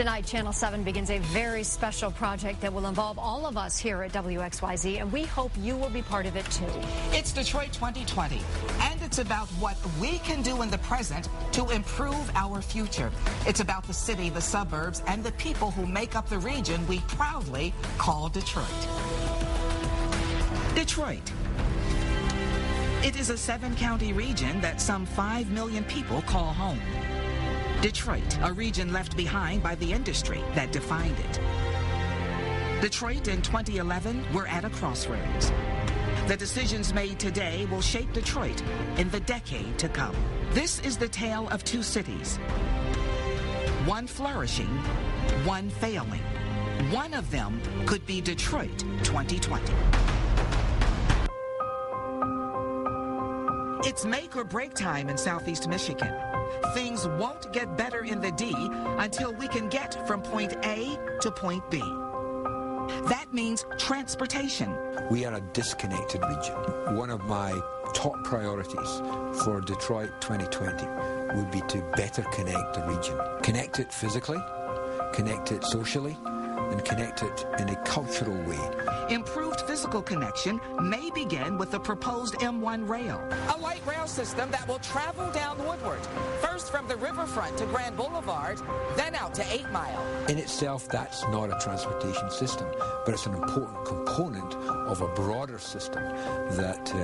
Tonight, Channel 7 begins a very special project that will involve all of us here at WXYZ, and we hope you will be part of it too. It's Detroit 2020, and it's about what we can do in the present to improve our future. It's about the city, the suburbs, and the people who make up the region we proudly call Detroit. Detroit. It is a 7-county region that some 5 million people call home. Detroit, a region left behind by the industry that defined it. Detroit in 2011, we're at a crossroads. The decisions made today will shape Detroit in the decade to come. This is the tale of two cities. One flourishing, one failing. One of them could be Detroit 2020. It's make or break time in Southeast Michigan. Things won't get better in the D until we can get from point A to point B. That means transportation. We are a disconnected region. One of my top priorities for Detroit 2020 would be to better connect the region. Connect it physically, connect it socially, and connect it in a cultural way. Improved physical connection may begin with the proposed M1 rail, a light rail system that will travel down Woodward, first from the riverfront to Grand Boulevard, then out to 8 Mile. In itself, that's not a transportation system, but it's an important component of a broader system that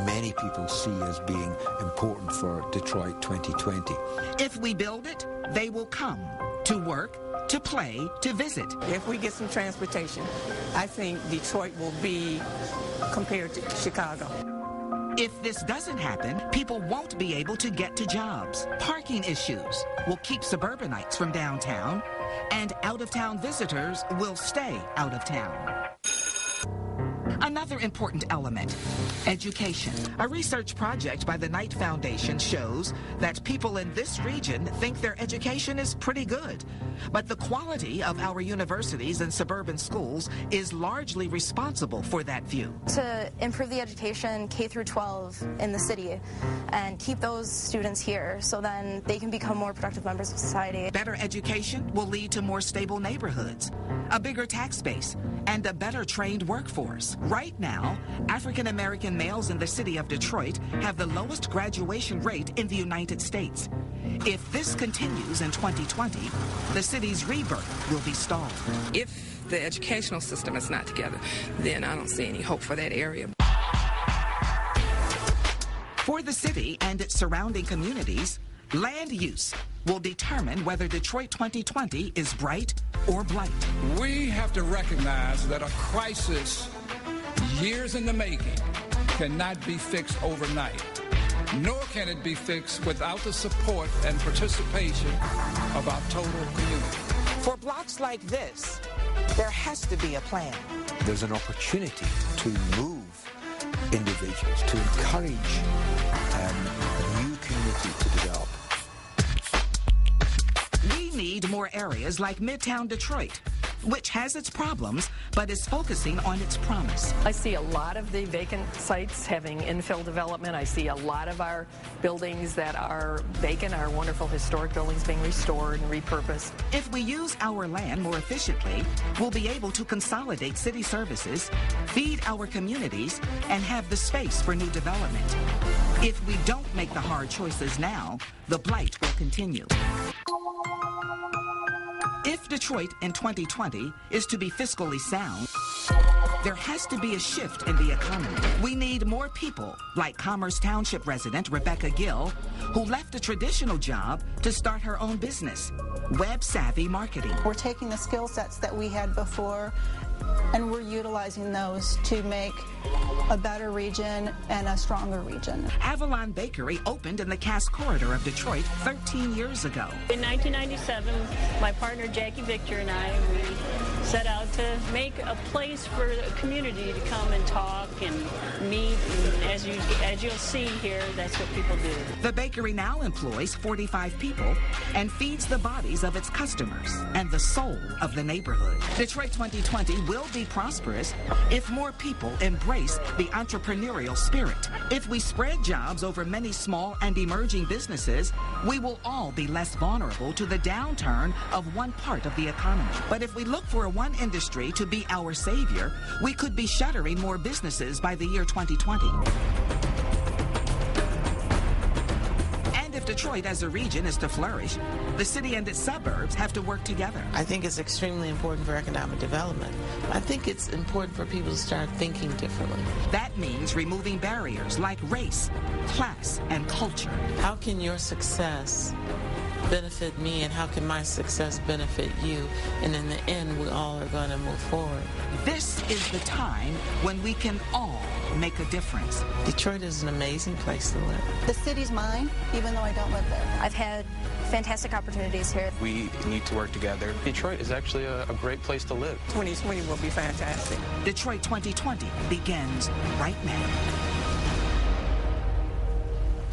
many people see as being important for Detroit 2020. If we build it, they will come to work, to play, to visit. If we get some transportation, I think Detroit will be compared to Chicago. If this doesn't happen, people won't be able to get to jobs. Parking issues will keep suburbanites from downtown, and out-of-town visitors will stay out of town. Another important element, education. A research project by the Knight Foundation shows that people in this region think their education is pretty good. But the quality of our universities and suburban schools is largely responsible for that view. To improve the education K through 12 in the city and keep those students here so then they can become more productive members of society. Better education will lead to more stable neighborhoods, a bigger tax base, and a better trained workforce. Right now, African American males in the city of Detroit have the lowest graduation rate in the United States. If this continues in 2020, the city's rebirth will be stalled. If the educational system is not together, then I don't see any hope for that area. For the city and its surrounding communities, land use will determine whether Detroit 2020 is bright or blight. We have to recognize that a crisis years in the making cannot be fixed overnight, nor can it be fixed without the support and participation of our total community. For blocks like this, there has to be a plan. There's an opportunity to move individuals, to encourage new community to develop. We need more areas like Midtown Detroit, which has its problems, but is focusing on its promise. I see a lot of the vacant sites having infill development. I see a lot of our buildings that are vacant, our wonderful historic buildings being restored and repurposed. If we use our land more efficiently, we'll be able to consolidate city services, feed our communities, and have the space for new development. If we don't make the hard choices now, the blight will continue. If Detroit in 2020 is to be fiscally sound, there has to be a shift in the economy. We need more people like Commerce Township resident Rebecca Gill, who left a traditional job to start her own business, web-savvy marketing. We're taking the skill sets that we had before and we're utilizing those to make a better region and a stronger region. Avalon Bakery opened in the Cass Corridor of Detroit 13 years ago. In 1997, my partner Jackie Victor and I, we set out to make a place for the community to come and talk and meet and as you'll see here, that's what people do. The bakery now employs 45 people and feeds the bodies of its customers and the soul of the neighborhood. Detroit 2020 will be prosperous if more people embrace the entrepreneurial spirit. If we spread jobs over many small and emerging businesses, we will all be less vulnerable to the downturn of one part of the economy. But if we look for one industry to be our savior, we could be shuttering more businesses by the year 2020. And if Detroit as a region is to flourish, the city and its suburbs have to work together. I think it's extremely important for economic development. I think it's important for people to start thinking differently. That means removing barriers like race, class, and culture. How can your success benefit me, and how can my success benefit you? And in the end, we all are going to move forward. This is the time when we can all make a difference. Detroit is an amazing place to live. The city's mine, even though I don't live there. I've had fantastic opportunities here. We need to work together. Detroit is actually a great place to live. 2020 will be fantastic. Detroit 2020 begins right now.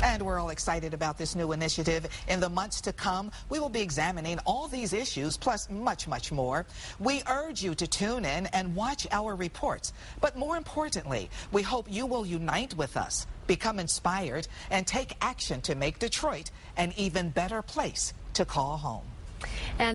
And we're all excited about this new initiative. In the months to come, we will be examining all these issues, plus much, much more. We urge you to tune in and watch our reports. But more importantly, we hope you will unite with us, become inspired, and take action to make Detroit an even better place to call home. And